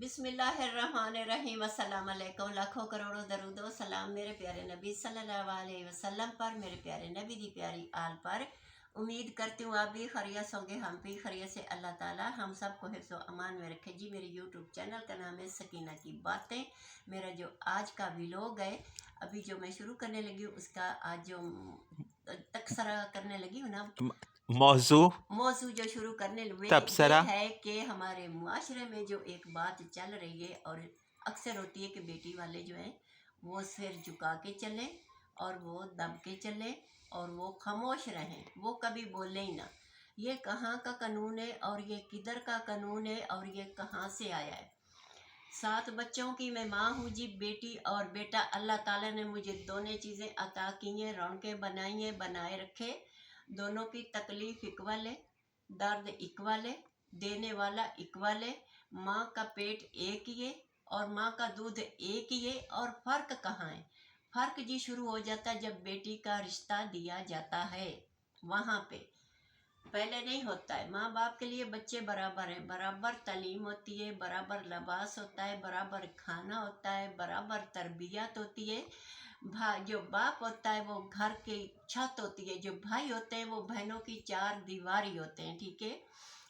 बिस्मिल्लाहिर्रहमानिर्रहीम। अस्सलाम वालेकुम। लाखों करोड़ों दरूदो सलाम मेरे प्यारे नबी सल्लल्लाहु अलैहि वसल्लम पर, मेरे प्यारे नबी दी प्यारी आल पर। उम्मीद करती हूँ आप भी खैरियत होंगे, हम भी खैरियत से। अल्लाह ताला हम सबको हिफ्ज़ व अमान में रखे जी। मेरे यूट्यूब चैनल का नाम है सकीना की बातें। मेरा जो आज का व्लॉग है, अभी जो मैं शुरू करने लगी हूँ, उसका आज जो तबसरा करने लगी हूँ ना, मौजू जो शुरू करने लगे ये है कि हमारे मुआशरे में जो एक बात चल रही है और अक्सर होती है कि बेटी वाले जो हैं वो सिर झुका के चलें और वो दब के चलें और वो खामोश रहें, वो कभी बोले ही ना। ये कहाँ का कानून है और ये किधर का कानून है और ये कहाँ से आया है? 7 बच्चों की मैं माँ हूँ जी। बेटी और बेटा अल्लाह ताला ने मुझे दोनों चीज़ें अता की हैं, रौनकें बनाई हैं, बनाए रखे। दोनों की तकलीफ इक्वल है, दर्द इक्वल है, देने वाला इक्वल है। माँ का पेट एक ही है और माँ का दूध एक ही है। और फ़र्क कहाँ है? फ़र्क जी शुरू हो जाता है जब बेटी का रिश्ता दिया जाता है, वहाँ पे। पहले नहीं होता है। माँ बाप के लिए बच्चे बराबर हैं, बराबर तालीम होती है, बराबर लिबास होता है, बराबर खाना होता है, बराबर तरबियत होती है। जो बाप होता है वो घर की छत होती है, जो भाई होते हैं वो बहनों की चार दीवारी होते हैं। ठीक है,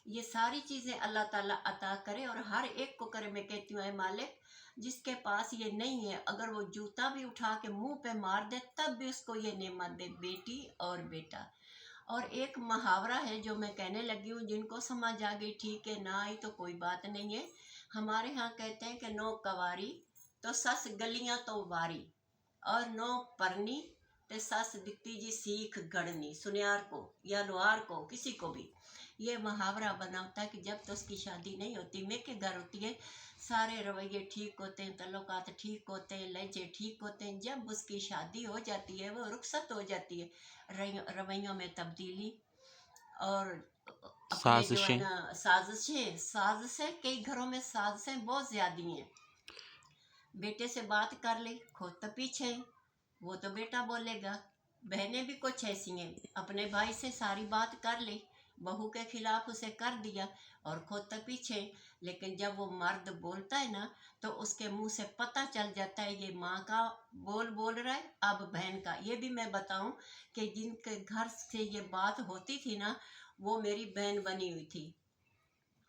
ये सारी चीज़ें अल्लाह ताला अता करे और हर एक को करे। मैं कहती हूँ ऐ मालिक, जिसके पास ये नहीं है, अगर वो जूता भी उठा के मुंह पे मार दे तब भी उसको ये नेमत दे, बेटी और बेटा। और एक मुहावरा है जो मैं कहने लगी हूँ, जिनको समझ आ गई ठीक है, ना आई तो कोई बात नहीं है। हमारे यहाँ कहते हैं कि नो कवारी तो सस गलियां तो वारी, और नो परनी ते सस दिखती जी सीख गढ़नी। सुनियार को या लोहार को, किसी को भी ये मुहावरा बनाता है कि जब तो उसकी शादी नहीं होती, मेके घर होती है, सारे रवैये ठीक होते हैं, तल्लुकात ठीक होते हैं, लहजे ठीक होते हैं। जब उसकी शादी हो जाती है, वो रुखसत हो जाती है, रवैयों में तब्दीली और अपने जो है ना साजिशें कई घरों में साजिशें बहुत ज्यादा हैं। बेटे से बात कर ली, खुद तो पीछे, वो तो बेटा बोलेगा। बहनें भी कुछ ऐसी हैं, अपने भाई से सारी बात कर ली, बहू के खिलाफ उसे कर दिया और खुद तो पीछे। लेकिन जब वो मर्द बोलता है ना, तो उसके मुंह से पता चल जाता है ये माँ का बोल रहा है, अब बहन का। ये भी मैं बताऊं कि जिनके घर से ये बात होती थी ना, वो मेरी बहन बनी हुई थी।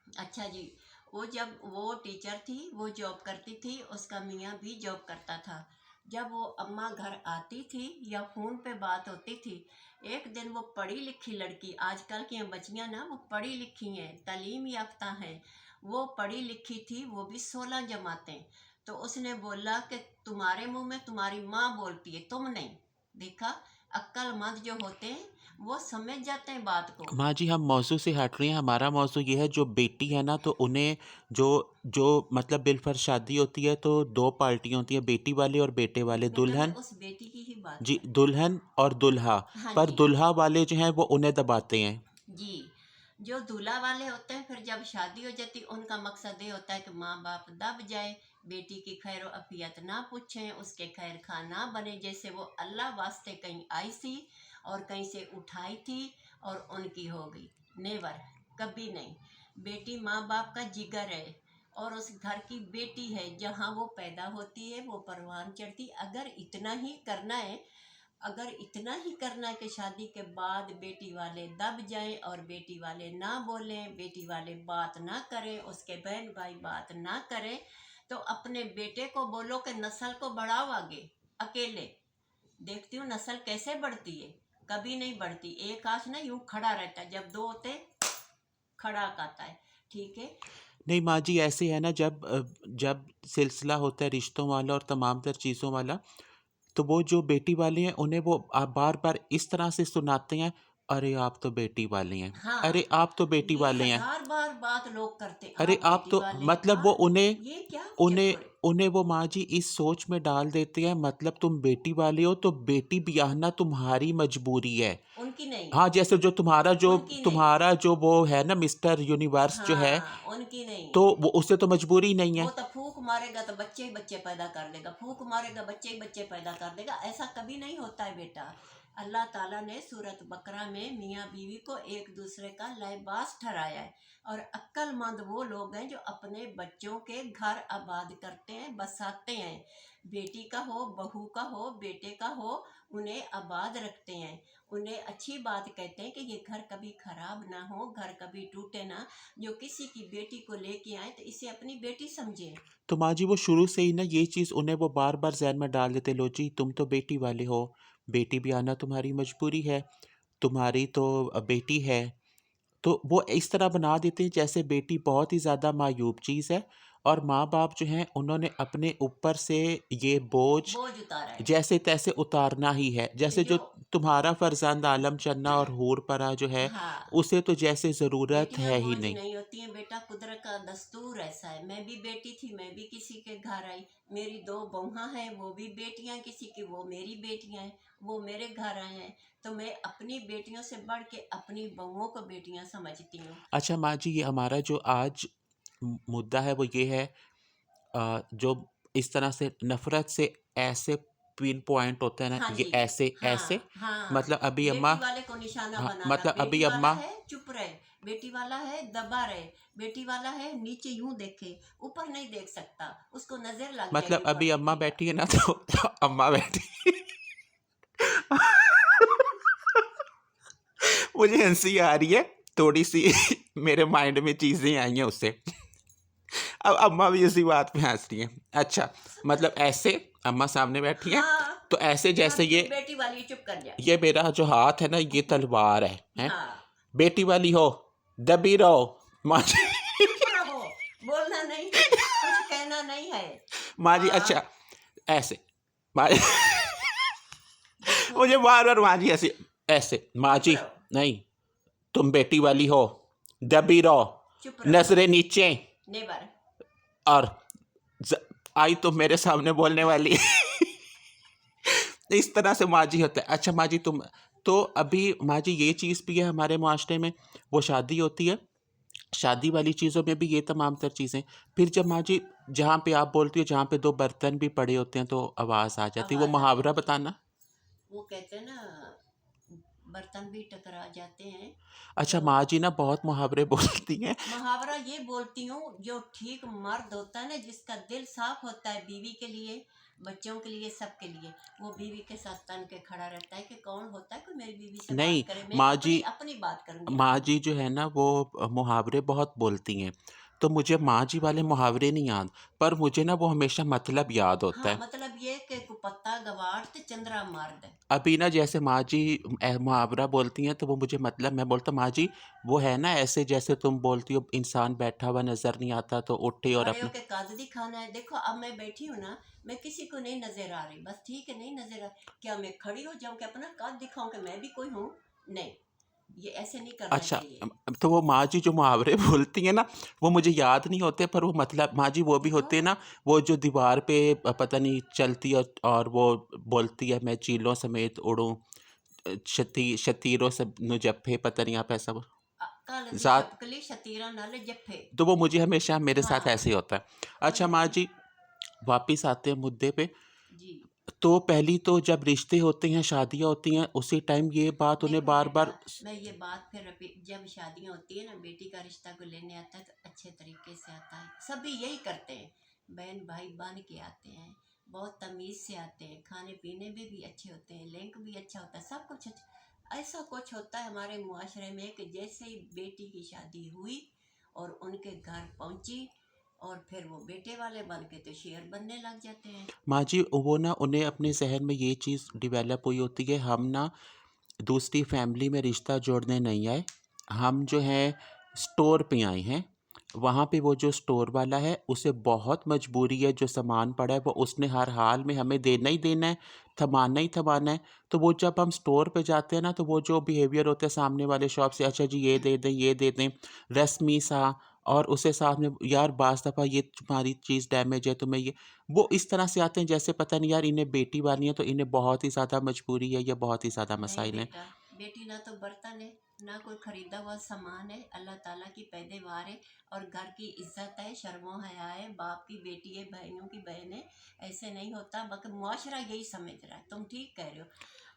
अच्छा जी, वो जब वो टीचर थी, वो जॉब करती थी, उसका मियाँ भी जॉब करता था। जब वो अम्मा घर आती थी या फ़ोन पे बात होती थी, एक दिन वो पढ़ी लिखी लड़की, आजकल की बच्चियाँ ना वो पढ़ी लिखी हैं, तालीम याफ्ता हैं, वो पढ़ी लिखी थी, वो भी 16 जमातें। तो उसने बोला कि तुम्हारे मुंह में तुम्हारी माँ बोलती है, तुम नहीं। देखा, अक्लमंद जो होते हैं वो समझ जाते हैं बात को। माँ जी, हम मौजू से हट रहे हैं। हमारा मौजू ये है, जो बेटी है ना, तो उन्हें जो जो मतलब बिलफर्ज शादी होती है तो 2 पार्टियाँ होती हैं, बेटी वाले और बेटे वाले। बेटा, मैं दुल्हन, उस बेटी की ही बात जी, कर रही हूँ। दुल्हन और दुल्हा। हाँ पर जी। दुल्हा वाले जो हैं वो उन्हें दबाते हैं। जी, जो दूल्हा वाले होते हैं, फिर जब शादी हो जाती है, उनका मकसद ये होता है कि माँ बाप दब जाए, बेटी की खैर अफियत ना पूछें, उसके खैर खा ना बने। जैसे वो अल्लाह वास्ते कहीं आई सी और कहीं से उठाई थी और उनकी हो गई। नेवर, कभी नहीं। बेटी माँ बाप का जिगर है और उस घर की बेटी है, जहाँ वो पैदा होती है वो परवान चढ़ती। अगर इतना ही करना है कि शादी के बाद बेटी वाले दब जाएं और बेटी वाले ना बोलें, बेटी वाले बात ना करें, उसके बहन भाई बात ना करें, तो अपने बेटे को बोलो कि नस्ल को बढ़ाओ आगे। अकेले देखती हूँ नस्ल कैसे बढ़ती है, कभी नहीं बढ़ती। एक आंख ना यूं खड़ा रहता है, जब 2 होते खड़ा कहता है। ठीक है। नहीं माँ जी, ऐसे है ना, जब सिलसिला होता है रिश्तों वाला और तमाम तर चीज़ों वाला, तो वो जो बेटी वाले हैं उन्हें वो बार बार इस तरह से सुनाते हैं, अरे आप तो बेटी वाले हैं, हाँ, अरे आप तो बेटी ये वाले हैं, हजार बार बात लोग करते, अरे आप आप बेटी तो, वाले हैं, मतलब वो आप उन्हें ये क्या उन्हें चक्कर है? उन्हें वो माँ जी इस सोच में डाल देते हैं, मतलब तुम बेटी वाले हो तो बेटी ब्याहना तुम्हारी मजबूरी है। उनकी नहीं, हाँ, जैसे जो उनकी नहीं। तुम्हारा जो वो है ना, मिस्टर यूनिवर्स जो है, हाँ, उनकी नहीं। तो वो उससे तो मजबूरी नहीं वो है। तो फूक मारेगा तो बच्चे ही बच्चे पैदा कर देगा, फूक मारेगा बच्चे ही बच्चे पैदा कर देगा। ऐसा कभी नहीं होता है बेटा, अल्लाह ताला ने सूरत बकरा में मियाँ बीवी को एक दूसरे का लिबास ठहराया है। और अक्लमंद वो लोग हैं जो अपने बच्चों के घर आबाद करते हैं, बसाते हैं। बेटी का हो, बहू का हो, बेटे का हो, उन्हें आबाद रखते हैं। उन्हें अच्छी बात कहते हैं कि ये घर कभी खराब ना हो, घर कभी टूटे ना। जो किसी की बेटी को लेके आए तो इसे अपनी बेटी समझे। तो माँ जी वो शुरू से ही ना ये चीज़ उन्हें वो बार-बार ज़हन में डाल देते, लो जी तुम तो बेटी वाले हो, बेटी भी आना तुम्हारी मजबूरी है, तुम्हारी तो बेटी है। तो वो इस तरह बना देते हैं जैसे बेटी बहुत ही ज़्यादा मायूब चीज़ है और माँ-बाप जो हैं उन्होंने अपने ऊपर से ये बोझ बोझ उतारा है। जैसे-तैसे उतारना ही है। ये जैसे जो जो तुम्हारा फ़र्ज़ांद आलम चन्ना और हूर-परा जो है, हाँ, उसे तो जैसे ज़रूरत बेटियां है ही बोझ नहीं। नहीं होती हैं बेटा, कुदरत का दस्तूर ऐसा है। मैं भी बेटी थी, मैं भी किसी के घर आई। मेरी दो बहुआं हैं, वो भी बेटियां किसी की, वो मेरी बेटियां हैं, वो मेरे घर आए हैं। तो मैं अपनी बेटियों से बढ़ के अपनी बहुओं को बेटियां समझती हूँ। अच्छा माँ जी, ये हमारा जो आज मुद्दा है वो ये है जो इस तरह से नफ़रत से ऐसे पिन पॉइंट होता है ना, हाँ ये जी। ऐसे हाँ हाँ, मतलब अभी अम्मा बेटी वाले को निशाना हाँ, बनाना। मतलब बेटी अभी वाला अम्मा है चुप रहे, बेटी वाला है दबा रहे, बेटी वाला है नीचे यूं देखे, ऊपर नहीं देख सकता, उसको नजर लग मतलब जाएगी ऊपर अभी अम्मा देखेगा। बैठी है ना तो अम्मा बैठी मुझे हंसी आ रही है थोड़ी सी मेरे माइंड में चीजें आई हैं उससे। अब अम्मा भी उसी बात पे हंस रही हैं। अच्छा, मतलब ऐसे अम्मा सामने बैठी हैं हाँ तो ऐसे हाँ, जैसे तू बेटी वाली चुप कर जा। ये मेरा जो हाथ है ना ये तलवार है? हाँ, बेटी वाली हो दबी रहो माँ जी। चुप रहो, बोलना नहीं है, कुछ कहना नहीं है। माँ जी हाँ, अच्छा ऐसे माँ जी देखो, मुझे बार बार माँ जी ऐसे ऐसे माँ चुप जी रहो, नहीं, तुम बेटी वाली हो दबी रहो चुप रहो, नजरें नीचे नेवर। और ज- आई तो मेरे सामने बोलने वाली इस तरह से माँ जी होता है। अच्छा माँ जी तुम तो अभी माँ जी ये चीज़ भी है हमारे माशरे में, वो शादी होती है, शादी वाली चीज़ों में भी ये तमाम तर चीज़ें, फिर जब माँ जी जहाँ पे आप बोलती हो जहाँ पे दो बर्तन भी पड़े होते हैं तो आवाज़ आ जाती है, वो आवाज आ मुहावरा जाती है। बताना। वो कहते हैं ना, बर्तन भी टकरा जाते हैं। अच्छा तो माँ जी ना बहुत मुहावरे बोलती हैं। मुहावरा ये बोलती हूँ, जो ठीक मर्द होता है ना, जिसका दिल साफ होता है बीवी के लिए, बच्चों के लिए, सबके लिए, वो बीवी के साथ तन के खड़ा रहता है कि कौन होता है कोई मेरी बीवी से नहीं बात करे, मैं माँ जी, अपनी अपनी बात करूंगी। माँ जी जो है ना वो मुहावरे बहुत बोलती हैं, तो मुझे माँ जी वाले मुहावरे नहीं याद, पर मुझे ना वो हमेशा मतलब याद होता हाँ, है। मतलब ये कि कुपत्ता गवार ते चंद्रा मर्द। अभी ना जैसे माँ जी मुहावरा बोलती हैं तो वो मुझे मतलब मैं बोलता माँ जी वो है ना ऐसे जैसे तुम बोलती हो इंसान बैठा हुआ नजर नहीं आता तो उठे और खड़े अपने होके कागज दिखाना है। देखो अब मैं बैठी हूँ ना, मैं किसी को नहीं नजर आ रही, बस ठीक है, नहीं नजर आ, क्या मैं खड़ी हो जाऊं कि अपना काज दिखाऊं कि मैं भी कोई हूँ? नहीं, ये ऐसे नहीं करना अच्छा चाहिए। तो वो माँ जी जो मुहावरे बोलती हैं ना वो मुझे याद नहीं होते, पर वो मतलब माँ जी वो भी देखो, होते हैं ना, वो जो दीवार पे पता नहीं चलती और वो बोलती है मैं चीलों समेत उड़ूं शतीरों से नुजफ़े, पता नहीं आप ऐसा काल दी ज़ात, छपकली शतीरा नाल जफ्फे। तो वो मुझे हमेशा मेरे साथ हाँ, ऐसे ही होता है। अच्छा और माँ जी वापिस आते हैं मुद्दे पे, जी, तो पहली तो जब रिश्ते होते हैं शादियाँ होती हैं उसी टाइम ये बात उन्हें देखो बार बेटा, बार मैं ये बात फिर रिपीट, जब शादियां होती है ना, बेटी का रिश्ता को लेने आता है तो अच्छे तरीके से आता है, सभी यही करते हैं, बहन भाई बन के आते हैं, बहुत तमीज से आते हैं, खाने पीने में भी अच्छे होते हैं, लिंक भी अच्छा होता है, सब कुछ अच्छा। ऐसा कुछ होता है हमारे मुआशरे में कि जैसे ही बेटी की शादी हुई और उनके घर पहुंची, और फिर वो बेटे वाले बन के तो शेर बनने लग जाते हैं। माँ जी वो ना उन्हें अपने जहन में ये चीज़ डेवलप हुई होती है हम ना दूसरी फैमिली में रिश्ता जोड़ने नहीं आए, हम जो है स्टोर पे आए हैं। वहाँ पे वो जो स्टोर वाला है उसे बहुत मजबूरी है, जो सामान पड़ा है वो उसने हर हाल में हमें देना ही देना है, थमाना ही थमाना है। तो वो जब हम स्टोर पे जाते हैं ना तो वो जो बिहेवियर होता है सामने वाले शॉप से, अच्छा जी ये दे दें ये दे दें, रस्मी सा, और उसे साथ में यार बाज़ दफ़ा ये तुम्हारी चीज़ डैमेज है तुम्हें ये, वो इस तरह से आते हैं जैसे पता नहीं यार इन्हें बेटी वाली है तो इन्हें बहुत ही ज़्यादा मजबूरी है या बहुत ही ज़्यादा नहीं मसाइल हैं। बेटा, बेटी ना तो बर्तन है, ना कोई खरीदा हुआ सामान है, अल्लाह ताला की पैदेवार है, और घर की इज्जत है, शर्मो हया है, बाप की बेटी है, बहनों की बहन है। ऐसे नहीं होता, बल्कि मुआशरा यही समझ रहा है, तुम ठीक कह रहे हो।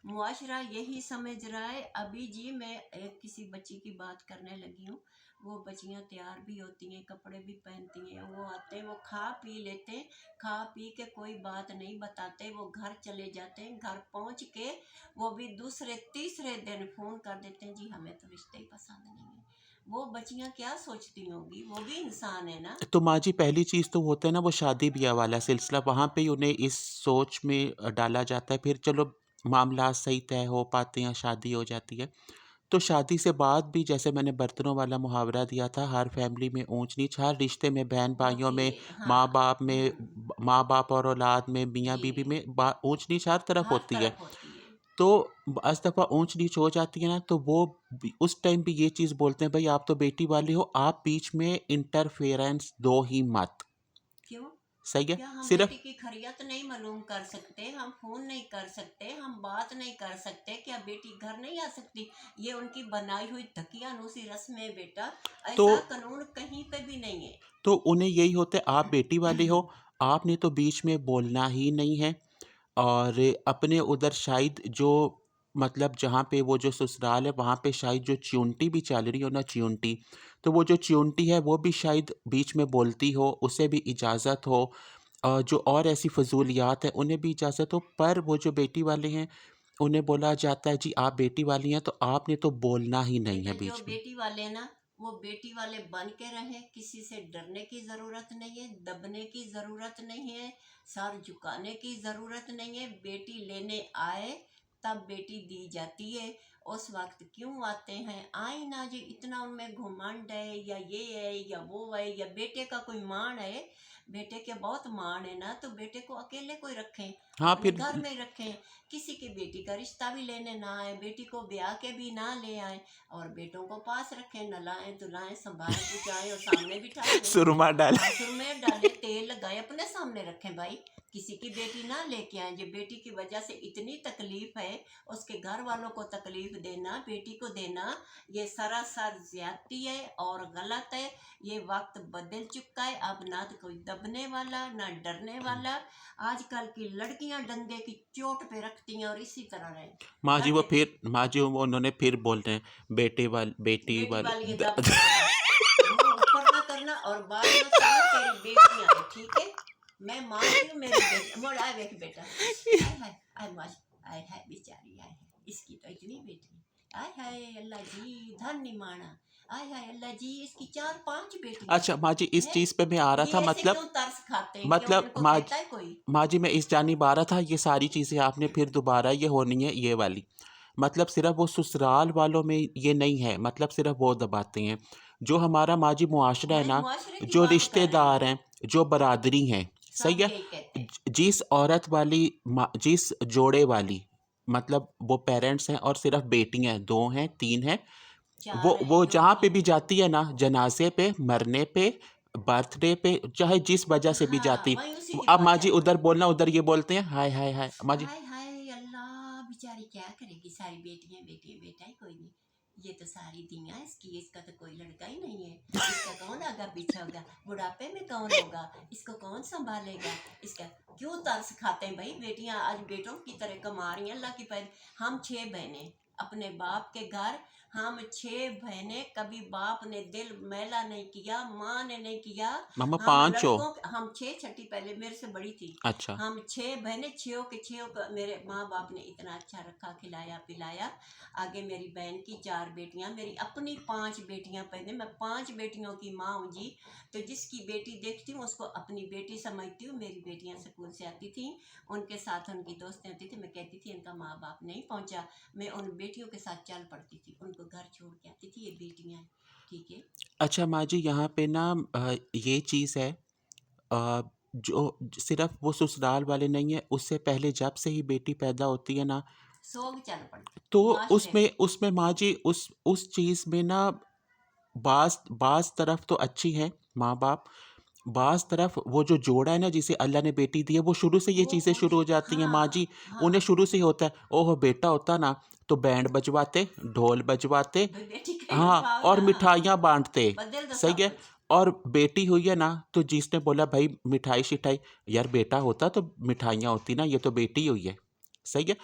मुआशरा यही समझ रहा है। अभी जी मैं एक किसी बच्ची की बात करने लगी हूँ। वो बच्चियाँ तैयार भी होती हैं, कपड़े भी पहनती हैं, वो आते हैं, वो खा पी लेते हैं, खा पी के कोई बात नहीं बताते, वो घर चले जाते हैं। घर पहुँच के वो भी दूसरे तीसरे दिन फ़ोन कर देते हैं, जी हमें तो रिश्ते ही पसंद नहीं है। वो बच्चियाँ क्या सोचती होंगी, वो भी इंसान है ना। तो माँ जी पहली चीज़ तो होता है ना वो शादी ब्याह वाला सिलसिला, वहाँ पे ही उन्हें इस सोच में डाला जाता है। फिर चलो मामला सही तय हो पाते हैं, शादी हो जाती है। तो शादी से बाद भी जैसे मैंने बर्तनों वाला मुहावरा दिया था, हर फैमिली में ऊंच नीच, हर रिश्ते में, बहन भाइयों होती में, है, माँ हाँ। बाप में, माँ बाप और औलाद में, मियाँ बीवी जी, में ऊंच नीच हर तरफ हर होती है। तरफ होती है। तो बस दफ़ा ऊंच नीच हो जाती है ना, तो वो उस टाइम भी ये चीज़ बोलते हैं, भाई आप तो बेटी वाले हो, आप बीच में इंटरफेरेंस दो ही मत। क्यों? सही है। क्या हम सिर्फ बेटी की खैरियत नहीं मालूम कर सकते? हम फोन नहीं कर सकते? हम बात नहीं कर सकते? क्या बेटी घर नहीं आ सकती? ये उनकी बनाई हुई धकियानुसी रस्म है बेटा। तो ऐसा कानून कहीं पे भी नहीं है। तो उन्हें यही होता है, आप बेटी वाले हो, आपने तो बीच में बोलना ही नहीं है। और अपने उधर शायद जो मतलब जहाँ पे वो जो ससुराल है वहाँ पे शायद जो च्यूंटी भी चल रही हो ना, च्यूंटी, तो वो जो च्यूंटी है वो भी शायद बीच में बोलती हो, उसे भी इजाज़त हो। जो और ऐसी फजूलियात हैं उन्हें भी इजाज़त हो, पर वो जो बेटी वाले हैं उन्हें बोला जाता है जी आप बेटी वाली हैं तो आपने तो बोलना ही नहीं बेटा है जो बीच में। बेटी वाले ना, वो बेटी वाले बन के रहे। किसी से डरने की जरूरत नहीं है, दबने की जरूरत नहीं है, सर झुकाने की जरूरत नहीं है। बेटी लेने आए तब बेटी दी जाती है। उस वक्त क्यों आते हैं, आई ना जी, इतना उनमें घुमंड है या ये है या वो है या बेटे का कोई मान है। बेटे के बहुत मान है ना, तो बेटे को अकेले कोई रखें, हाँ अपने फिर घर में रखें। किसी की बेटी का रिश्ता भी लेने ना आए, बेटी को ब्याह के भी ना ले आए, और बेटों को पास रखें, नहलाएं धुलाएं संभालें पुचाएं और सामने बिठा दें। सुरमा डाले। हाँ, सुरमे डाले, तेल लगाए, अपने सामने रखें भाई। किसी की बेटी ना लेके आए। जो बेटी की वजह से इतनी तकलीफ है, उसके घर वालों को तकलीफ देना, बेटी को देना, ये सरासर ज्यादती है और गलत है। ये वक्त बदल चुका है। अब ना तो कोई दबने वाला ना डरने वाला। आजकल की लड़कियां डंडे की चोट पे रखती हैं और इसी तरह रहे माँ जी कर वो देती। फिर माँ जी वो उन्होंने फिर बोल रहे हैं बेटी बेटी वाले वाली है, दब के रह जा। मुंह ऊपर ना करना और बात ना करना। तेरी बेटियां हैं, ठीक है। मैं मानती हूँ मेरी बेटी। मोड़ आए देख बेटा, आय हाय, आय माश, आय हाय बेचारी, आय हाय, इसकी तो इतनी बेटी, आय हाय अल्लाह जी धन निमाना, आय हाय अल्लाह जी इसकी 4-5 बेटियां अच्छा माँ जी इस हैं। चीज़ पे मैं आ रहा था, ये ऐसे क्यों तरस खाते हैं? क्यों मतलब इनको कहता है कोई? माँ जी मैं इस जानिब आ रहा था, ये सारी चीज़ें आपने फिर दोबारा ये होनी है ये वाली, मतलब सिर्फ वो ससुराल वालों में ये नहीं है, मतलब सिर्फ वो दबाते हैं। जो हमारा माँ जी मुआशरा है मैं ना, मुआशरे की जो बात कर रही रिश्तेदार हूँ। हैं, जो बरादरी हैं, सही सब है। यही कहते हैं। जिस औरत वाली जिस जोड़े वाली, मतलब वो पेरेंट्स हैं और सिर्फ बेटियां हैं, 2 हैं 3 हैं, 4 हैं, वो 2 जहाँ पे 3 भी हैं। जाती है ना, जनाजे पे, मरने पे, बर्थडे पे, चाहे जिस वजह से भी हाँ, जाती, वही उसी के अब पास माँ जी जाती उधर है। बोलना, उधर ये बोलते हैं हाय हाय हाय माँ जी। हाय हाय अल्लाह, बेचारी क्या करेगी? सारी बेटियां बेटियां, बेटा ही कोई नहीं। ये तो सारी दुनिया इसकी, इसका तो कोई लड़का ही नहीं है। इसका कौन आगा पीछे होगा? बुढ़ापे में कौन होगा? इसको कौन संभालेगा? इसका क्यों तरस खाते हैं भाई? बेटियां आज बेटों की तरह कमा रही हैं, अल्लाह की पैद। हम 6 बहनें अपने बाप के घर, हम 6 बहनें, कभी बाप ने दिल मैला नहीं किया, माँ ने नहीं किया। मामा हम 5 हो। लड़कों, हम 6, छठी पहले मेरे से बड़ी थी। अच्छा। हम 6 बहनें, 6 के 6 को मेरे माँ बाप ने इतना अच्छा रखा, खिलाया पिलाया। आगे मेरी बहन की 4 बेटियां, मेरी अपनी 5 बेटियां पैदा। मैं 5 बेटियों की माँ हूँ जी। तो जिसकी बेटी देखती हूँ उसको अपनी बेटी समझती हूँ। मेरी बेटियां स्कूल से आती थी, उनके साथ उनकी दोस्तें आती थी, मैं कहती थी इनका माँ बाप नहीं पहुँचा, मैं उन बेटियों के साथ चल पड़ती थी, उनको घर छोड़ के आती थी, ये बेटियां हैं, ठीक है। अच्छा माँ जी यहाँ पे ना ये चीज़ है, जो सिर्फ वो ससुराल वाले नहीं है, उससे पहले जब से ही बेटी पैदा होती है ना, सोग चल पड़ती तो मुआशरे उसमें में। उसमें माँ जी उस चीज़ में ना बाज़ बाज़ तरफ तो अच्छी हैं माँ बाप, बाज़ तरफ वो जो जोड़ा है ना जिसे अल्लाह ने बेटी दी है, वो शुरू से ये वो चीज़ें शुरू पूरी, हो जाती हैं माँ हाँ जी। उन्हें हाँ। शुरू से ही होता है, ओह बेटा होता ना तो बैंड बजवाते, ढोल बजवाते, बेटी का ही हाँ, भाव और ना, मिठाइयाँ बांटते। बदल दो सही सब है। कुछ। और बेटी हुई है ना, तो जिसने बोला भाई मिठाई शिठाई, यार बेटा होता तो मिठाइयाँ होती ना, ये तो बेटी हुई है। सही है?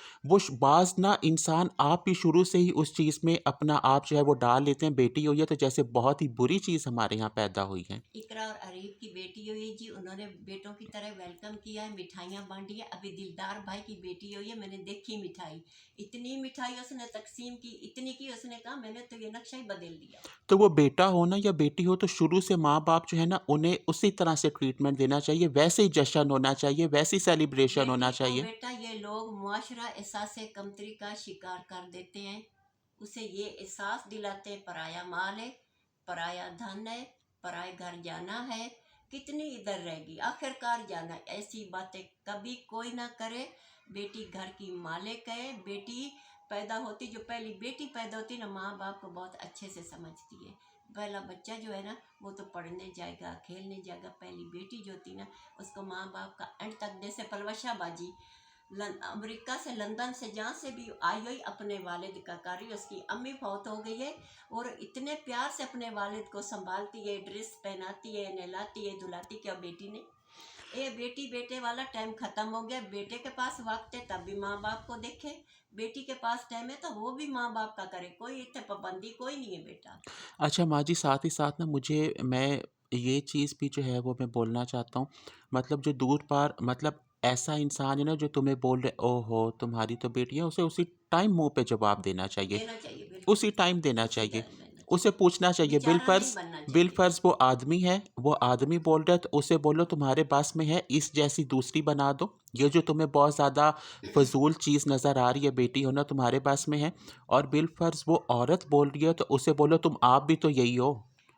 बाज़ ना इंसान आप भी शुरू से ही उस चीज़ में अपना आप जो है वो डाल लेते हैं, बेटी हुई है तो जैसे बहुत ही बुरी चीज़ हमारे यहाँ पैदा हुई है। इकरा और अरीब की बेटी हुई है जी, उन्होंने बेटों की तरह वेलकम किया है, मिठाइयाँ बांटी है। अभी दिलदार भाई की बेटी हुई है, मैंने देखी मिठाई, इतनी मिठाई उसने तकसीम की, इतनी की, उसने कहा मैंने तो ये नक्शा ही बदल दिया। तो वो बेटा हो ना या बेटी हो तो शुरू से माँ-बाप जो है ना उन्हें उसी तरह से ट्रीटमेंट देना चाहिए, वैसे ही जश्न होना चाहिए, वैसी सेलिब्रेशन होना बेटी और चाहिए। बेटा ये लोग मुआशरा एहसास कमतरी का शिकार कर देते हैं, उसे ये एहसास दिलाते हैं पराया माल है, पराया धन है, पराए घर जाना है, कितनी इधर रहेगी, आखिरकार जाना। ऐसी बातें कभी कोई ना करे। बेटी घर की मालिक है। बेटी पैदा होती, जो पहली बेटी पैदा होती ना, माँ बाप को बहुत अच्छे से समझती है। पहला बच्चा जो है ना वो तो पढ़ने जाएगा, खेलने जाएगा। पहली बेटी जो होती ना उसको माँ बाप का एंड तक, जैसे पलवशाबाजी अमेरिका से, लंदन से, जहाँ से भी आई हुई, अपने वालिद का कार्य, उसकी अम्मी फौत हो गई है और इतने प्यार से अपने वालिद को संभालती है, ड्रेस पहनाती है, नहलाती है, धुलाती। क्या बेटी ने, ये बेटी बेटे वाला टाइम खत्म हो गया। बेटे के पास वक्त है तब भी माँ बाप को देखे, बेटी के पास टाइम है तो वो भी माँ बाप का करे। कोई इतने पाबंदी कोई नहीं है बेटा। अच्छा माँ जी, साथ ही साथ ना मैं ये चीज़ भी जो है वो मैं बोलना चाहता हूँ, मतलब जो दूर पार मतलब ऐसा इंसान है ना जो तुम्हें बोल रहे ओहो तुम्हारी तो बेटी है, उसे उसी टाइम मुँह पे जवाब देना चाहिए, देना चाहिए बिल्कुल, उसी टाइम देना उसी चाहिए। टाइम देना उसे चाहिए। पूछना चाहिए बेचारा नहीं बनना चाहिए। बिलफ़र्ज़ वो आदमी है, वो आदमी बोल रहा है तो उसे बोलो तुम्हारे पास में है, इस जैसी दूसरी बना दो। ये जो तुम्हें बहुत ज़्यादा फ़ज़ूल चीज़ नज़र आ रही है बेटी होना तुम्हारे पास में है, और बिलफ़र्ज़ वो औरत बोल रही है तो उसे बोलो तुम आप भी तो यही हो,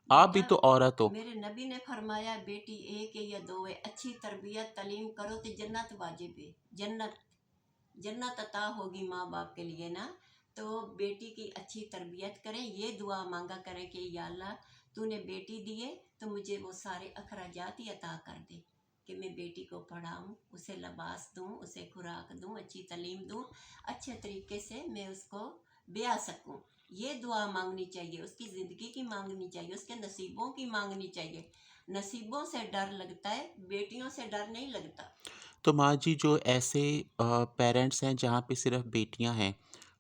आप भी बेटा, तो औरत हो। मेरे नबी ने फरमाया बेटी एक है या दो है, अच्छी तरबियत तालीम करो तो जन्नत वाजिब है। जन्नत, जन्नत अता होगी माँ बाप के लिए ना। तो बेटी की अच्छी तरबियत करें, ये दुआ मांगा करें कि या अल्लाह तूने बेटी दी है तो मुझे वो सारे अखराजात ही अता कर दे कि मैं बेटी को पढ़ाऊँ, उसे लिबास दूँ, उसे खुराक दूँ, अच्छी तालीम दूँ, अच्छे तरीके से मैं उसको ब्याह सकूँ। ये दुआ मांगनी चाहिए, उसकी ज़िंदगी की मांगनी चाहिए, उसके नसीबों की मांगनी चाहिए। नसीबों से डर लगता है, बेटियों से डर नहीं लगता। तो माँ जी जो ऐसे पेरेंट्स हैं जहाँ पे सिर्फ़ बेटियाँ हैं,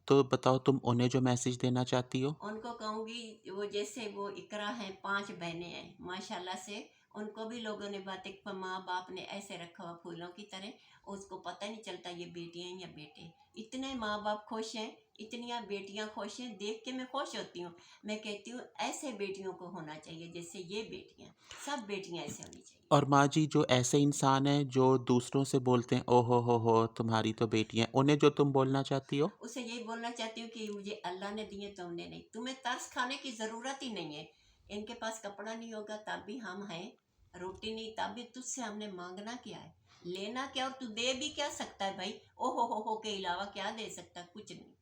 तो बताओ तुम उन्हें जो मैसेज देना चाहती हो? उनको कहूँगी वो जैसे वो इकरा हैं, 5 बहनें हैं माशाल्लाह से, उनको भी लोगों ने बातें माँ बाप ने ऐसे रखा हुआ फूलों की तरह, उसको पता नहीं चलता ये बेटियाँ हैं या बेटे। इतने माँ बाप खुश हैं, इतनियाँ बेटियाँ खुश हैं, देख के मैं खुश होती हूँ। मैं कहती हूँ ऐसे बेटियों को होना चाहिए जैसे ये बेटियाँ, सब बेटियाँ ऐसे होनी चाहिए। और माँ जी जो ऐसे इंसान हैं जो दूसरों से बोलते हैं ओहो हो तुम्हारी तो बेटी है, उन्हें जो तुम बोलना चाहती हो? उसे यही बोलना चाहती हूँ कि मुझे अल्लाह ने दिए तुमने नहीं, तुम्हें तरस खाने की ज़रूरत ही नहीं है। इनके पास कपड़ा नहीं होगा तब भी हम हैं, रोटी नहीं तब भी तुझसे हमने मांगना क्या है, लेना क्या, और तू दे भी क्या सकता है भाई। ओहो हो के अलावा क्या दे सकता है, कुछ नहीं।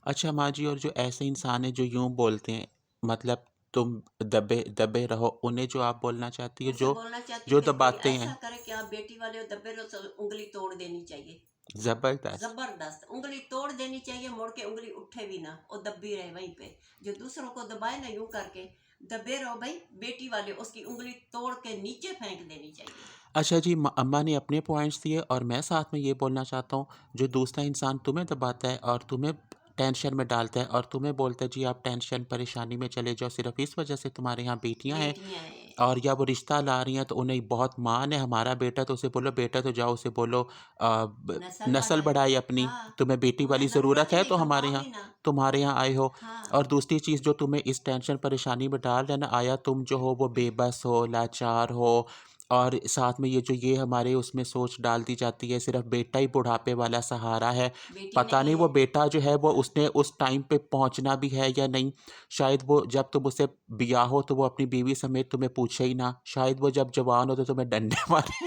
अच्छा माँ जी और जो ऐसे इंसान हैं जो यूँ बोलते हैं मतलब तुम दबे दबे रहो, उन्हें जो आप बोलना चाहती हो उसे जो बोलना चाहती हूँ जो कि कोई दबाते ऐसा हैं? करे कि आप बेटी वाले हो, दबे रहो तो उंगली तोड़ देनी चाहिए। ज़बरदस्त। जबरदस्त उंगली तोड़ देनी चाहिए, मोड़ के उंगली उठे भी ना और दबी रहे वहीं पे। जो दूसरों को दबाए ना यूं करके, दबे रहो भाई, बेटी वाले उसकी उंगली तोड़ के नीचे फेंक देनी चाहिए। अच्छा जी अम्मा ने अपने पॉइंट्स दिए और मैं साथ में ये बोलना चाहता हूँ, जो दूसरा इंसान तुम्हें दबाता है और तुम्हें टेंशन में डालता है और तुम्हें बोलता है जी आप टेंशन परेशानी में चले जाओ सिर्फ़ इस वजह से तुम्हारे यहाँ बेटियाँ हैं, बेटियां हैं, और या वो रिश्ता ला रही हैं तो उन्हें बहुत मान है हमारा बेटा, तो उसे बोलो बेटा तो जाओ उसे बोलो नस्ल नस्ल बढ़ाए। बढ़ाए अपनी, हाँ, तुम्हें बेटी उन्हें वाली ज़रूरत ज़रूरत ही है नहीं, तो खपाओ भी ना। तुम्हारे यहाँ आए हो। हाँ, और दूसरी चीज़ जो तुम्हें इस टेंशन परेशानी में डाल रहा है ना, आया तुम जो हो वो बेबस हो, लाचार हो, और साथ में ये हमारे उसमें सोच डाल दी जाती है सिर्फ़ बेटा ही बुढ़ापे वाला सहारा है। बेटी पता नहीं नहीं वो है। बेटा जो है वो हाँ। उसने उस टाइम पे पहुँचना भी है या नहीं। शायद वो जब तुम उससे ब्याहो तो वो अपनी बीवी समेत तुम्हें पूछे ही ना। शायद वो जब जवान हो तो तुम्हें डंडे मारे।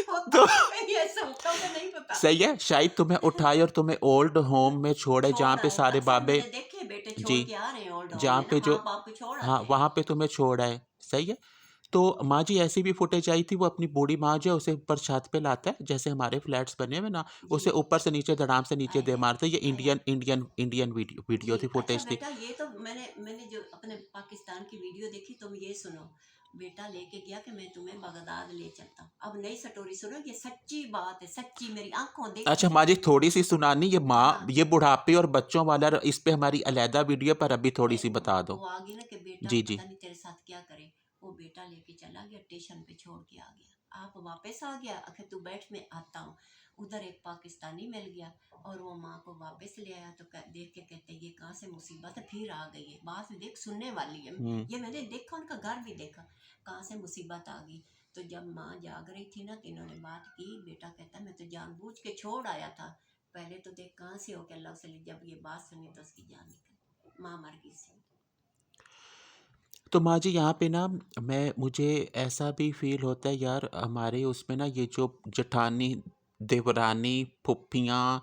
होता तो तो कहीं ऐसा होता होगा, नहीं पता। सही है, शायद तुम्हें उठाए और तुम्हें ओल्ड होम में छोड़े जहाँ छोड़ पे आए, सारे अक्सर बाबे, मैंने देखे बेटे छोड़ जी, के आ रहे हैं ओल्ड होम जहाँ में ना, पे जो माँ बाप को छोड़ हाँ, आते हैं। वहाँ पे तुम्हें छोड़ आए। सही है? तो माँ जी ऐसी भी फुटेज आई थी, वो अपनी बूढ़ी माँ जो है उसे ऊपर छत पे लाता है, जैसे हमारे फ्लैट्स बने हुए ना, जी उसे ऊपर से नीचे धड़ाम से नीचे आए दे हैं मारते। ये आए हैं इंडियन वीडियो जी थी, अच्छा फुटेज थी। बेटा ये तो मैंने जो अपने पाकिस्तान की वीडियो देखी तुम ये सुनो बेटा लेके गया कि मैं तुम्हें बगदाद ले चलता हूँ अब नई स्टोरी सुनो ये सच्ची बात है सच्ची मेरी आंखों देखी अच्छा माँ जी, सच्ची थोड़ी सी सुनानी, ये माँ, हाँ ये बुढ़ापे और बच्चों वाला, इस पे हमारी अलहदा वीडियो, पर अभी थोड़ी सी बता दो। वो आ गई ना कि बेटा जी जी। पता नहीं तेरे साथ क्या करे वो बेटा लेके चला गया स्टेशन पे छोड़ के आ गया आप वापस आ गया आखिर तू बैठ मैं आता हूँ उधर एक पाकिस्तानी मिल गया और वो माँ को वापस ले आया तो देख के कहते ये कहाँ से मुसीबत है फिर आ गई है बात देख सुनने वाली है ये मैंने देखा उनका घर भी देखा कहाँ से मुसीबत आ गई तो जब माँ जाग रही थी ना तो इन्होंने बात की बेटा कहता मैं तो जानबूझ के छोड़ आया था पहले तो देख कहाँ से हो के अल्लाह से जब ये बात सुनी तो उसकी जान निकल माँ मर गई सी तो माँ जी यहाँ पे ना, मुझे ऐसा भी फील होता है यार, हमारे उसमें ना ये जो जेठानी, देवरानी, फुफ्फियाँ,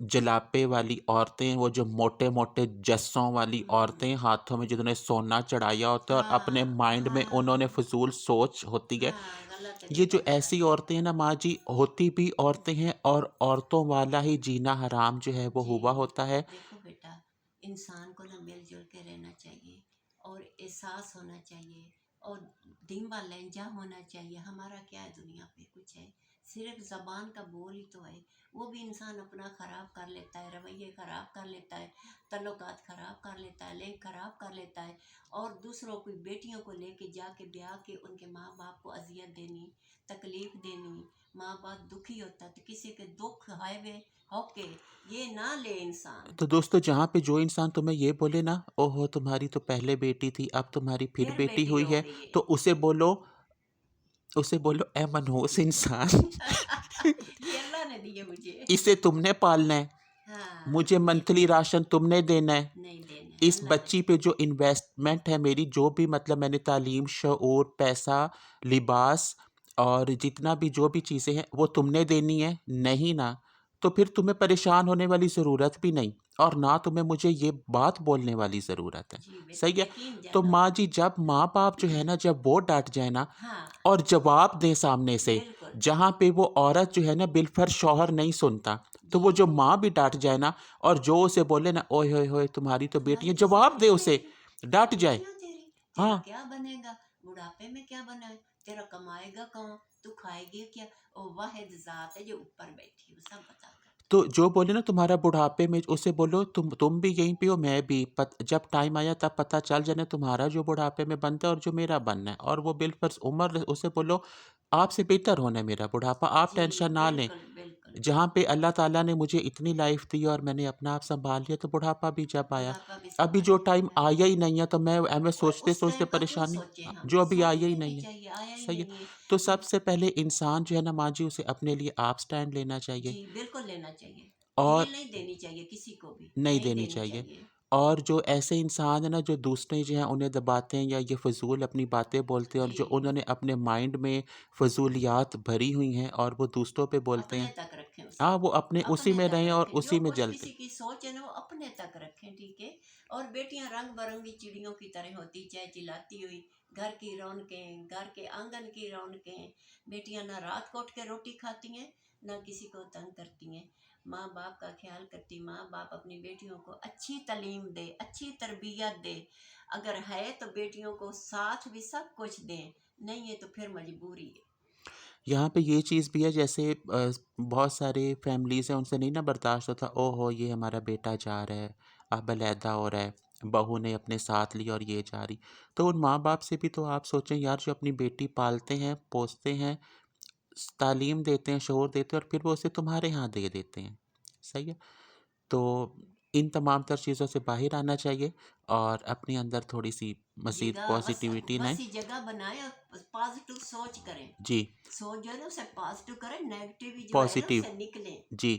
जलापे वाली औरतें, वो जो मोटे मोटे जस्सों वाली औरतें, हाथों में जिन्होंने सोना चढ़ाया होता है और अपने हाँ माइंड में उन्होंने हाँ फजूल सोच होती है, हाँ गलत है ये बेटा जो ऐसी गलत है औरतें हैं ना माँ जी, होती भी औरतें हैं और औरतों वाला ही जीना हराम जो है वो जी हुआ होता है। देखो बेटा इंसान को ना मिलजुल के रहना चाहिए और एहसास होना चाहिए और दिम्बा लहजा होना चाहिए हमारा क्या है दुनिया पे कुछ है सिर्फ जबान का बोल ही तो है वो भी इंसान अपना खराब कर लेता है रवैये खराब कर लेता है तल्लुकात खराब कर लेता है लिंक खराब कर लेता है और दूसरों की बेटियों को लेके जाके ब्याह के उनके माँ बाप को अजियत देनी तकलीफ देनी माँ बाप दुखी होता है तो किसी के दुख हाईवे होके ये ना ले इंसान तो दोस्तों, जहाँ पे जो इंसान तुम्हें ये बोले ना, ओहो तुम्हारी तो पहले बेटी थी, अब तुम्हारी फिर फिर बेटी बेटी हुई हो है, गई है तो उसे बोलो ए मनहूस इंसान। ये अल्लाह ने दिए मुझे इसे तुमने पालना है, हाँ मुझे ये तो मंथली है राशन तुमने देना है, नहीं देने इस अल्लाह ने बच्ची पे जो इन्वेस्टमेंट है मेरी, जो भी मतलब मैंने तालीम, शऊर, पैसा, लिबास और जितना भी जो भी चीज़ें हैं वो तुमने देनी है, नहीं ना, तो फिर तुम्हें परेशान होने वाली ज़रूरत भी नहीं, और ना तुम्हें मुझे ये बात बोलने वाली ज़रूरत है। जी बेटा सही है। यकीन तो जानो माँ जी, जब माँ बाप जो है ना, जब वो डांट जाए ना हाँ और जवाब दें सामने से, बिल्कुल जहाँ पे वो औरत जो है ना बिलफर शौहर नहीं सुनता, तो जी वो जो माँ भी डांट जाए ना, और जो उसे बोले ना, ओए होए होए तुम्हारी तो बेटी तुम्हारी है, तो जवाब दे बेटियां उसे, तेरी डांट जाए। बेटियां तेरी तेरा हाँ। क्या बनेगा बुढ़ापे में क्या बना तेरा कमाएगा कौन तू खाएगी क्या ओ वाहिद जात है जो ऊपर बैठी है वो सब बता करती तो जो बोले ना तुम्हारा बुढ़ापे में, उसे बोलो तुम भी यहीं पे हो, मैं भी, जब टाइम आया तब पता चल जाना तुम्हारा जो बुढ़ापे में बनता है और जो मेरा बनना है, और वो बिलफर्ज उम्र, उसे बोलो आपसे बेहतर होना है मेरा बुढ़ापा, आप जी टेंशन ना लें। बिल्कुल बिल्कुल जहाँ पे अल्लाह ताला ने मुझे इतनी लाइफ दी और मैंने अपना आप संभाल लिया, तो बुढ़ापा भी जब आया, बुढ़ापा भी अभी जो संभालना टाइम बेटा आया ही नहीं है, तो मैं और सोचते उस सोचते टाइम का क्यों परेशानी, सोचे हम जो अभी आया ही सोचने नहीं नहीं है। चाहिए आया ही सही है। नहीं है तो हम सबसे पहले इंसान जो है ना माँ जी, उसे अपने लिए आप स्टैंड लेना चाहिए, जी बिल्कुल लेना चाहिए ढील और नहीं देनी चाहिए किसी को भी नहीं नहीं देनी देनी चाहिए। चाहिए और जो ऐसे इंसान है ना, जो दूसरे जो हैं उन्हें दबाते हैं या ये फ़ज़ूल अपनी बातें बोलते हैं, और जी जो उन्होंने अपने माइंड में फ़ज़ूलियात भरी हुई हैं और वो दूसरों पे बोलते अपने हैं, तक रखें उसे हाँ, वो अपने उसी अपने में तक रहें और रखें जो उसी में कुछ जलते। किसी की सोच है ना वो अपने तक रखें ठीक है और बेटियां रंग बिरंगी चिड़ियों की तरह होती चाहे चिल्लाती हुई घर की रौनकें घर के आंगन की रौनकें बेटियां ना रात को उठ के रोटी खाती हैं ना किसी को तंग करती हैं माँ बाप का ख्याल करती माँ बाप अपनी बेटियों को अच्छी तालीम दे अच्छी तरबियत दे अगर है तो बेटियों को साथ भी सब कुछ दें नहीं है तो फिर मजबूरी है यहाँ पे ये चीज़ भी है, जैसे बहुत सारे फैमिलीज़ हैं, उनसे नहीं ना बर्दाश्त होता, ओहो ये हमारा बेटा जा रहा है, अब अलहदा हो रहा है, बहू ने अपने साथ ली और ये जा रही, तो उन माँ बाप से भी तो आप सोचें यार, जो अपनी बेटी पालते हैं, पोसते हैं, तालीम देते हैं, शऊर देते हैं, और फिर वो उसे तुम्हारे यहाँ दे देते हैं। सही है। तो इन तमाम तर चीज़ों से बाहर आना चाहिए और अपने अंदर थोड़ी सी मज़ीद जगह पॉजिटिविटी लाएं। वैसी जगह बनाए और पॉजिटिव सोच करें जी। सोच जो है ना उसे पॉजिटिव करें नेगेटिव जो है ना पॉजिटिव। उसे निकलें जी।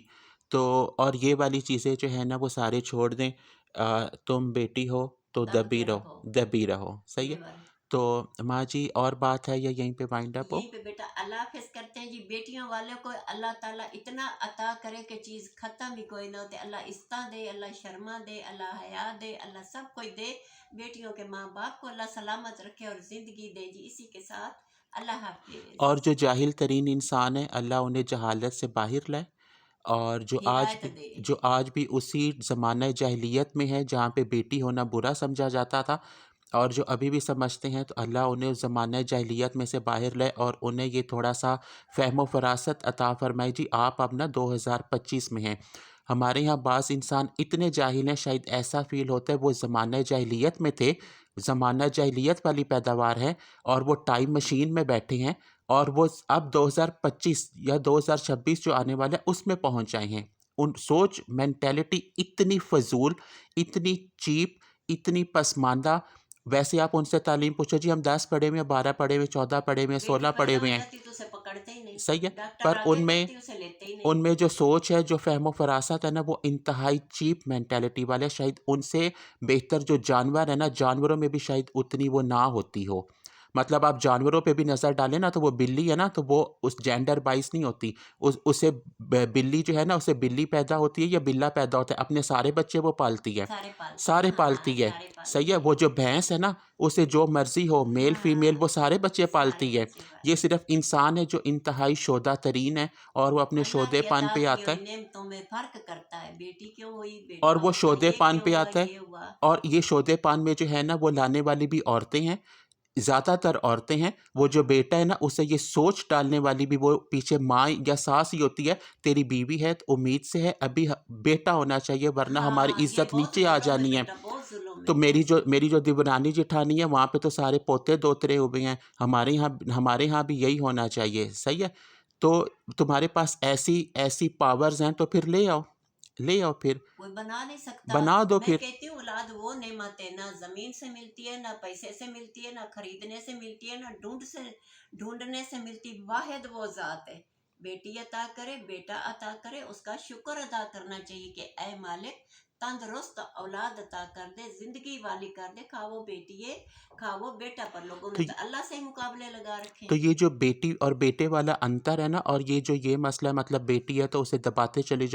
तो और ये वाली चीज़ें जो है ना वो सारे छोड़ दें, तुम बेटी हो तो दब दबी के रहो, रहो दबी रहो। सही है। नेवर तो माँ जी और बात है या यहीं पे वाइंड अप हो? यहीं पे बेटा अल्लाह हाफिज करते हैं जी। बेटियों वालों को अल्लाह ताला इतना अता करे कि चीज़ ख़त्म ही कोई ना होते। अल्लाह इस्ता दे, अल्लाह शर्मा दे, अल्लाह हया दे, अल्लाह सब कोई दे। बेटियों के माँ बाप को अल्लाह सलामत रखे और ज़िंदगी दे जी। इसी के साथ अल्लाह हाफिज। और जो जाहिल तरीन इंसान है, अल्लाह उन्हें जहालत से बाहर लाए। और हिदायत दे। जो आज भी उसी ज़माना जाहिलियत में है जहाँ पे बेटी होना बुरा समझा जाता था, और जो अभी भी समझते हैं, तो अल्लाह उन्हें उस ज़माना जाहिलियत में से बाहर लाए और उन्हें ये थोड़ा-सा फ़हम व फ़रासत अता फ़रमाए। जी, आप अब ना 2025 में हैं। हमारे यहाँ बाज़ इंसान इतने जाहिल हैं, शायद ऐसा फ़ील होता है वो ज़माना जाहिलियत में थे, ज़माना जाहिलियत वाली पैदावार है, और वो टाइम मशीन में बैठे हैं और वो अब 2025 या 2026 जो आने वाला है उसमें पहुँच आए हैं। उन सोच मेंटालिटी इतनी फ़ज़ूल, इतनी चीप, इतनी पसमानदा। वैसे आप उनसे तालीम पूछो, जी हम 10 पढ़े हुए हैं, 12 पढ़े हुए हैं, 14 पढ़े हुए हैं, बेटी 16 पढ़े पैदा हुए हो हैं, जाती तो उसे पकड़ते ही नहीं। सही है। डॉक्टर पर आगे उनमें करती उसे लेते ही नहीं। उनमें जो सोच है, जो फ़हम फ़रासत है ना, वो इंतहाई चीप मेंटालिटी वाले हैं। शायद उनसे बेहतर जो जानवर है ना, जानवरों में भी शायद उतनी वो ना होती हो। मतलब आप जानवरों पे भी नज़र डालें ना, तो वो बिल्ली है ना, तो वो उस जेंडर वाइज़ नहीं होती। उसे बिल्ली जो है ना, उसे बिल्ली पैदा होती है या बिल्ला पैदा होता है, अपने सारे बच्चे वो पालती है, सारे पालते हैं, सारे हाँ पालती है, सारे सही पालते है। हैं। वो जो भैंस है ना, उसे जो मर्ज़ी हो, मेल फीमेल, वो हाँ सारे बच्चे सारे पालती है। बच्चे ये पालते हैं। सिर्फ़ इंसान है जो इंतहाई शोदा तरीन है, और वो अपने अल्लाह की शोदेपन अता पे की आता हुई है। नेमतों में फर्क करता है। बेटी क्यों हुई, और बेटा वो हुआ, ये शोदेपान क्यों पे हुआ, आता है। ये हुआ। और ये शोदेपान में जो है ना, वो लाने वाली भी औरतें हैं, ज़्यादातर औरतें हैं। वो जो बेटा है ना, उसे ये सोच डालने वाली भी वो पीछे माँ या सास ही होती है। तेरी बीवी है तो उम्मीद से है अभी बेटा होना चाहिए, वरना हमारी हाँ ये इज्जत बहुत नीचे आ जुल्म है जानी है। बेटा, बहुत जुल्म तो है, बहुत जुल्म मेरी है। जो दिवरानी जेठानी है, वहाँ पे तो सारे पोते दोतरे हुए हैं। हमारे यहाँ भी यही होना चाहिए, सही है। तो तुम्हारे पास ऐसी ऐसी पावर्स हैं, तो फिर ले आओ फिर, कोई बना नहीं सकता। बना दो मैं फिर। कहती हूँ औलाद वो नेमत है, ना जमीन से मिलती है, ना पैसे से मिलती है, ना खरीदने से मिलती है, ना ढूंढने से मिलती। वाहिद वो जात है। बेटी अता करे, बेटा अता करे, उसका शुक्र अदा करना चाहिए कि ऐ मालिक तंदुरुस्त औलाद अता कर दे, जिंदगी वाली कर दे। खा वो बेटी है, खा वो बेटा, पर लोगों ने तो तो अल्लाह से ही मुकाबले लगा रखे तो हैं। ये जो बेटी और बेटे वाला अंतर है ना, और ये मसला है, मतलब बेटी है तो उसे दबाते चले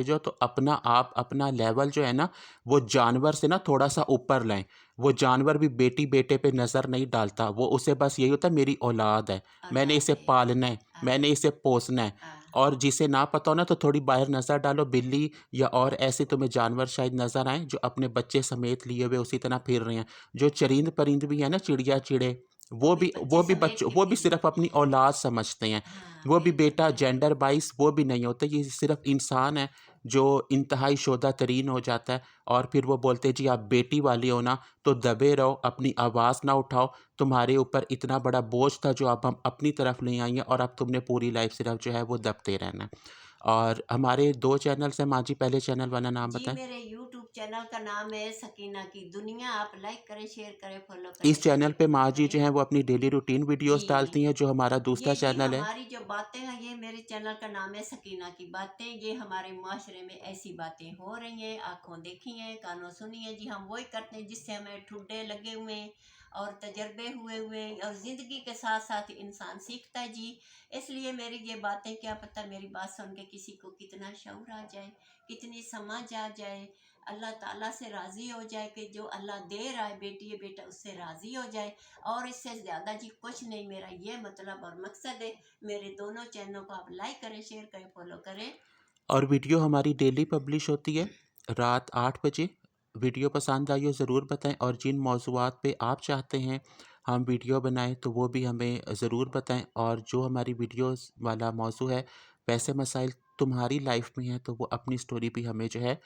जाओ, तो अपना आप अपना लेवल जो है ना, वो जानवर से ना थोड़ा सा ऊपर लाएं। वो जानवर भी बेटी बेटे पे नज़र नहीं डालता, वो उसे बस यही होता है, मेरी औलाद है, मैंने औलाद इसे है। पालना है, हाँ मैंने इसे पोसना है। हाँ और जिसे ना पता हो ना, तो थोड़ी बाहर नज़र डालो, बिल्ली या और ऐसे तुम्हें जानवर शायद नज़र आए जो अपने बच्चे समेत लिए हुए उसी तरह फिर रहे हैं। जो चरिंद परिंद भी है ना, चिड़िया चिड़े, वो भी बच्चे समेत के वो भी फिर। सिर्फ़ अपनी औलाद समझते हैं। हाँ वो भी बिल्कुल बेटा बिल्कुल। जेंडर वाइज़ वो भी नहीं होते, ये सिर्फ़ इंसान है जो इंतहाई शोदा तरीन हो जाता है। और फिर वो बोलते हैं, जी आप बेटी वाली हो ना, तो दबे रहो, अपनी आवाज़ ना उठाओ। तुम्हारे ऊपर इतना बड़ा बोझ था जो अब हम अपनी तरफ ले आई हैं, और अब तुमने पूरी लाइफ़ सिर्फ़ जो है वो दबते रहना है। और हमारे 2 चैनल्स हैं माँ जी, पहले चैनल वाला नाम जी बताएँ? मेरे यूट्यूब चैनल का नाम है सकीना की दुनिया। आप लाइक करें, शेयर करें, फॉलो करें, इस चैनल पे सब्सक्राइब माँ जी करें। जो हैं वो अपनी डेली रूटीन वीडियोज़ जी डालती हैं, जो हमारा दूसरा ये जी चैनल है। हमारी जो बातें हैं, ये मेरे चैनल का नाम है सकीना की बातें। ये हमारे माशरे में ऐसी बातें हो रही हैं, आंखों देखी हैं, कानों सुनी है जी। हम वही करते हैं जिससे हमें ठुड्डे लगे हुए हैं और तजर्बे हुए हैं, और ज़िंदगी के साथ साथ इंसान सीखता है जी। इसलिए मेरी ये बातें, क्या पता मेरी बात सुन के किसी को कितना शऊर आ जाए, कितनी समझ आ जाए, अल्लाह ताला से राज़ी हो जाए कि जो अल्लाह दे रहा है बेटी है बेटा, उससे राज़ी हो जाए। और इससे ज़्यादा जी कुछ नहीं, मेरा ये मतलब और मकसद है। मेरे दोनों चैनलों को आप लाइक करें, शेयर करें, फॉलो करें। और वीडियो हमारी डेली पब्लिश होती है रात 8 बजे। वीडियो पसंद आई हो ज़रूर बताएं, और जिन मौज़ूआत पे आप चाहते हैं हम वीडियो बनाएं, तो वो भी हमें ज़रूर बताएं। और जो हमारी वीडियोस वाला मौजू है, वैसे मसाइल तुम्हारी लाइफ में हैं, तो वो अपनी स्टोरी भी हमें जो है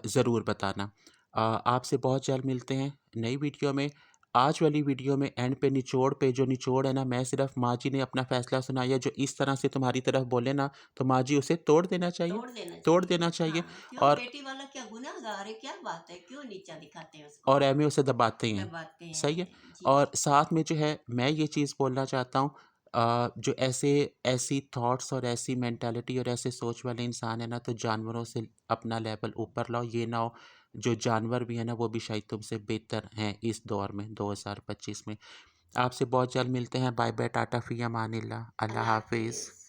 ज़रूर बताना। आपसे बहुत जल्द मिलते हैं नई वीडियो में। आज वाली वीडियो में एंड पे निचोड़ पे जो निचोड़ है ना, मैं सिर्फ माँ जी ने अपना फ़ैसला सुनाया, जो इस तरह से तुम्हारी तरफ बोले ना, तो माँ जी उसे तोड़ देना चाहिए, तोड़ देना तोड़ चाहिए। देना चाहिए। हाँ क्यों, और बेटी वाला क्या गुनाहगार है, क्या बात है, क्यों नीचा दिखाते हैं उसको। एम ए उसे दबाते हैं, दबाते सही है। हैं जी। और साथ में जो है मैं ये चीज़ बोलना चाहता हूँ, जो ऐसे ऐसी थॉट्स और ऐसी मेंटालिटी और ऐसे सोच वाले इंसान है ना, तो जानवरों से अपना लेवल ऊपर लाओ। ये ना हो जो जानवर भी है ना वो भी शायद तुमसे बेहतर हैं इस दौर में 2025 में। आपसे बहुत जल्द मिलते हैं। बाय बाय, टाटा, फ़ी अमानिल्लाह, अल्लाह अल्लाह हाफिज़। हाफिज।